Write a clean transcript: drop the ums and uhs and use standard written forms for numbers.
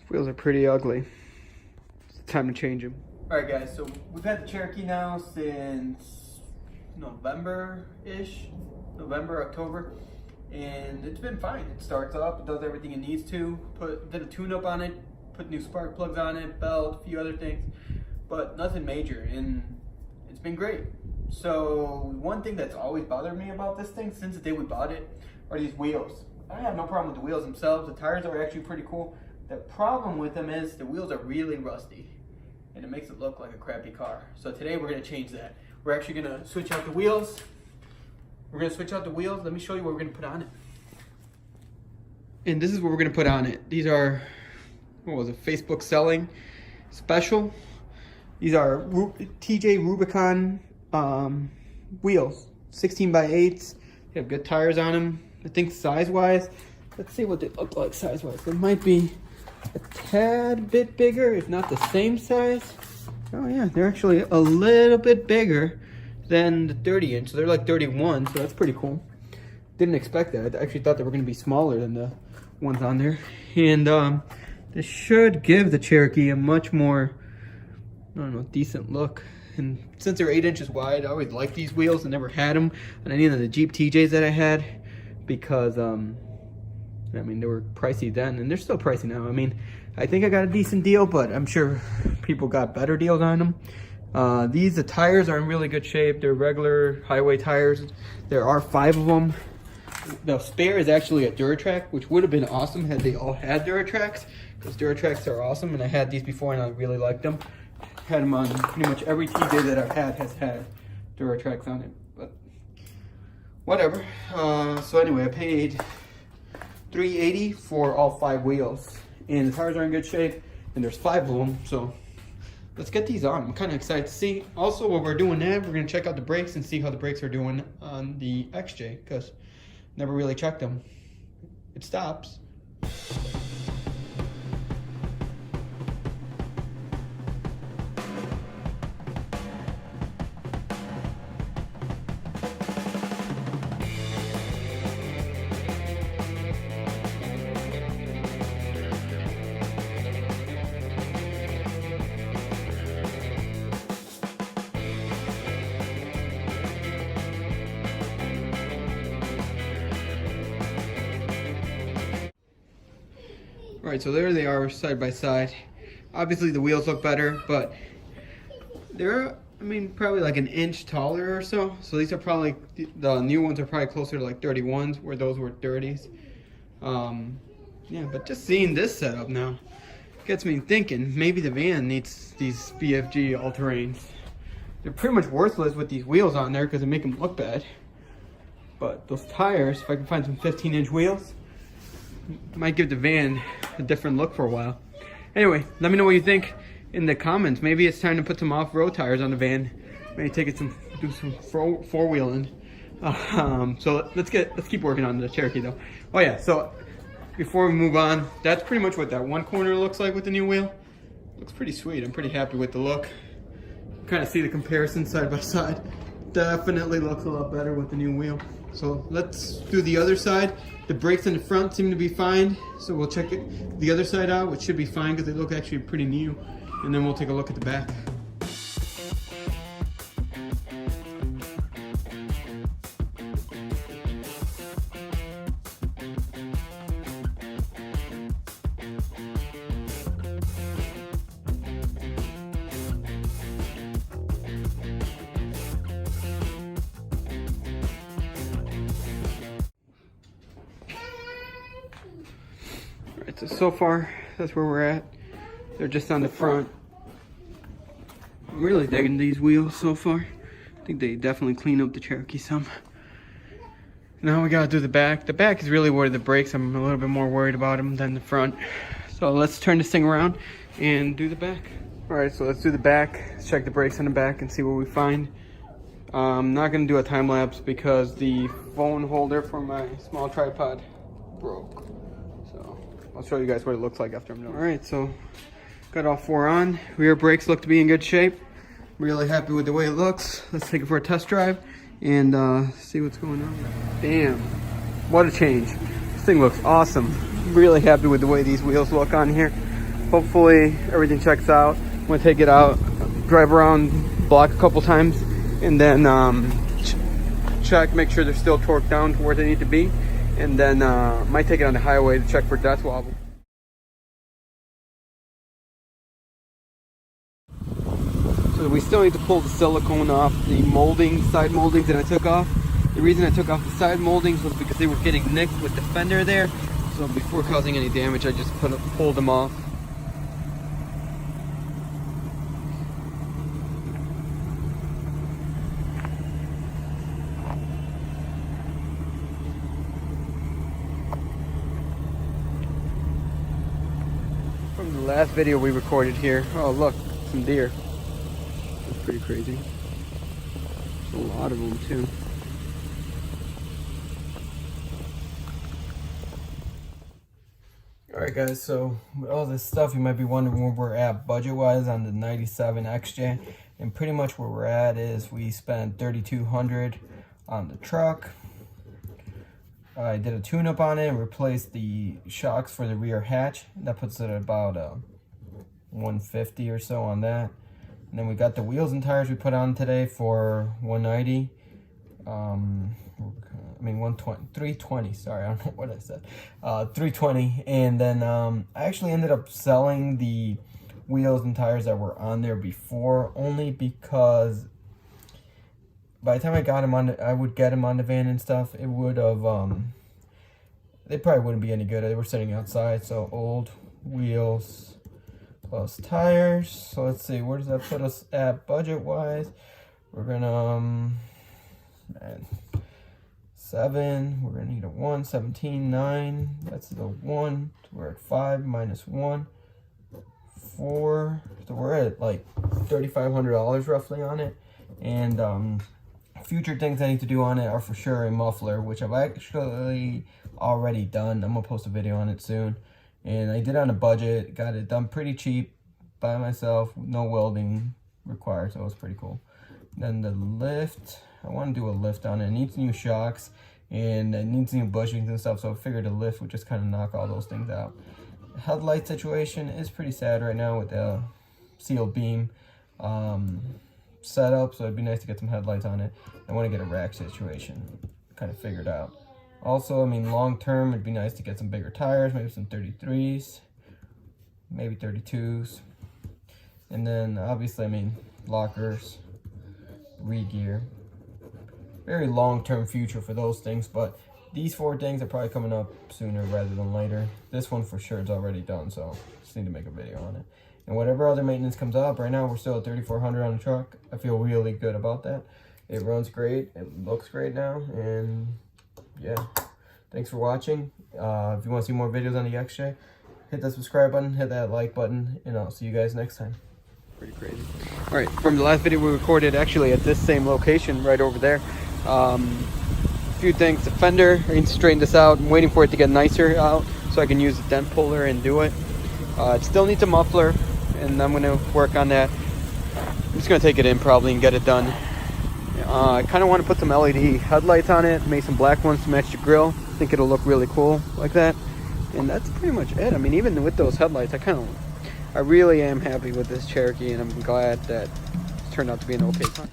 Wheels are pretty ugly. It's time to change them. Alright guys, so we've had the Cherokee now since November-ish, November, October, and it's been fine. It starts up, it does everything it needs to, did a tune-up on it, put new spark plugs on it, belt, a few other things, but nothing major, and it's been great. So one thing that's always bothered me about this thing since the day we bought it are these wheels. I have no problem with the wheels themselves. The tires are actually pretty cool. The problem with them is the wheels are really rusty, and it makes it look like a crappy car. So today we're gonna change that. We're actually gonna switch out the wheels. Let me show you what we're gonna put on it. And this is what we're gonna put on it. These are, what was it, Facebook selling special. These are TJ Rubicon wheels, 16x8s. They have good tires on them. I think size-wise, let's see what they look like size-wise. They might be a tad bit bigger, if not the same size. Oh yeah, they're actually a little bit bigger than the 30-inch. So they're like 31, so that's pretty cool. Didn't expect that. I actually thought they were going to be smaller than the ones on there. And this should give the Cherokee a much more, I don't know, decent look. And since they're 8 inches wide, I always liked these wheels. I never had them on any of the Jeep TJs that I had because, I mean, they were pricey then, and they're still pricey now. I mean, I think I got a decent deal, but I'm sure people got better deals on them. The tires are in really good shape. They're regular highway tires. There are 5 of them. The spare is actually a Duratrack, which would have been awesome had they all had Duratracks, because Duratracks are awesome, and I had these before and I really liked them. Had them on pretty much every TJ that I've had has had Duratracks on it, but whatever. So anyway, I paid $380 for all 5 wheels, and the tires are in good shape, and there's 5 of them, so let's get these on. I'm kind of excited to see. Also, while we're doing that, we're going to check out the brakes and see how the brakes are doing on the XJ, because never really checked them. It stops. All right, so there they are side by side. Obviously the wheels look better, but they're, I mean, probably like an inch taller or so. So these are probably, the new ones are probably closer to like 31s, where those were 30s. Yeah, but just seeing this setup now gets me thinking maybe the van needs these BFG all-terrains. They're pretty much worthless with these wheels on there because they make them look bad. But those tires, if I can find some 15-inch wheels, might give the van a different look for a while. Anyway, let me know what you think in the comments. Maybe it's time to put some off-road tires on the van. Maybe take it do some four-wheeling. So let's keep working on the Cherokee though. Oh yeah, so before we move on, that's pretty much what that one corner looks like with the new wheel. Looks pretty sweet. I'm pretty happy with the look. Kind of see the comparison side by side. Definitely looks a lot better with the new wheel. So let's do the other side. The brakes in the front seem to be fine, so we'll check the other side out, which should be fine because they look actually pretty new. And then we'll take a look at the back. So far, that's where we're at. They're just on the front. I'm really digging these wheels so far. I think they definitely clean up the Cherokee some. Now we gotta do the back. The back is really where the brakes, I'm a little bit more worried about them than the front. So let's turn this thing around and do the back. All right, so let's do the back. Let's check the brakes on the back and see what we find. I'm not gonna do a time lapse because the phone holder for my small tripod broke. I'll show you guys what it looks like after I'm done. All right, so got all 4 on. Rear brakes look to be in good shape. Really happy with the way it looks. Let's take it for a test drive and see what's going on. Damn, what a change. This thing looks awesome. Really happy with the way these wheels look on here. hopefully everything checks out. I'm gonna take it out, drive around the block a couple times, and then check, make sure they're still torqued down to where they need to be, and then might take it on the highway to check for death wobble. So we still need to pull the silicone off the molding, side moldings that I took off. The reason I took off the side moldings was because they were getting nicked with the fender there. So before causing any damage, I just pulled them off. From the last video we recorded here, oh look, some deer. That's pretty crazy. There's a lot of them too. Alright guys, so with all this stuff, you might be wondering where we're at budget-wise on the 97 XJ. And pretty much where we're at is we spent $3,200 on the truck. I did a tune-up on it and replaced the shocks for the rear hatch. That puts it at about $150 or so on that. And then we got the wheels and tires we put on today for $190. 320, sorry, I don't know what I said. 320, and then I actually ended up selling the wheels and tires that were on there before, only because by the time I got them on, I would get them on the van and stuff, it would have, they probably wouldn't be any good. They were sitting outside, so old wheels plus tires. So let's see, where does that put us at budget-wise? We're gonna, 7, we're gonna need a 1, 17, 9, that's the 1, so we're at 5 minus 1, 4, so we're at like $3,500 roughly on it. And future things I need to do on it are for sure a muffler, which I've actually already done. I'm gonna post a video on it soon, and I did on a budget, got it done pretty cheap by myself, no welding required, so it was pretty cool. Then the lift, I want to do a lift on it. It needs new shocks and it needs new bushings and stuff, so I figured a lift would just kind of knock all those things out. The headlight situation is pretty sad right now with the sealed beam setup, so it'd be nice to get some headlights on it. I want to get a rack situation kind of figured out. Also, I mean, long term, it'd be nice to get some bigger tires, maybe some 33s, maybe 32s. And then obviously, I mean, lockers, re-gear. Very long-term future for those things, but these 4 things are probably coming up sooner rather than later. This one for sure is already done, so just need to make a video on it. And whatever other maintenance comes up, right now we're still at $3,400 on the truck. I feel really good about that. It runs great, it looks great now, and yeah. Thanks for watching. If you want to see more videos on the XJ, hit that subscribe button, hit that like button, and I'll see you guys next time. Pretty crazy. All right, from the last video we recorded actually at this same location right over there. A few things. The fender, I need to straighten this out. I'm waiting for it to get nicer out so I can use the dent puller and do it. It still needs a muffler, and I'm going to work on that. I'm just going to take it in probably and get it done. I kind of want to put some LED headlights on it, make some black ones to match the grill. I think it'll look really cool like that. And that's pretty much it. I mean, even with those headlights, I really am happy with this Cherokee, and I'm glad that it turned out to be an okay car.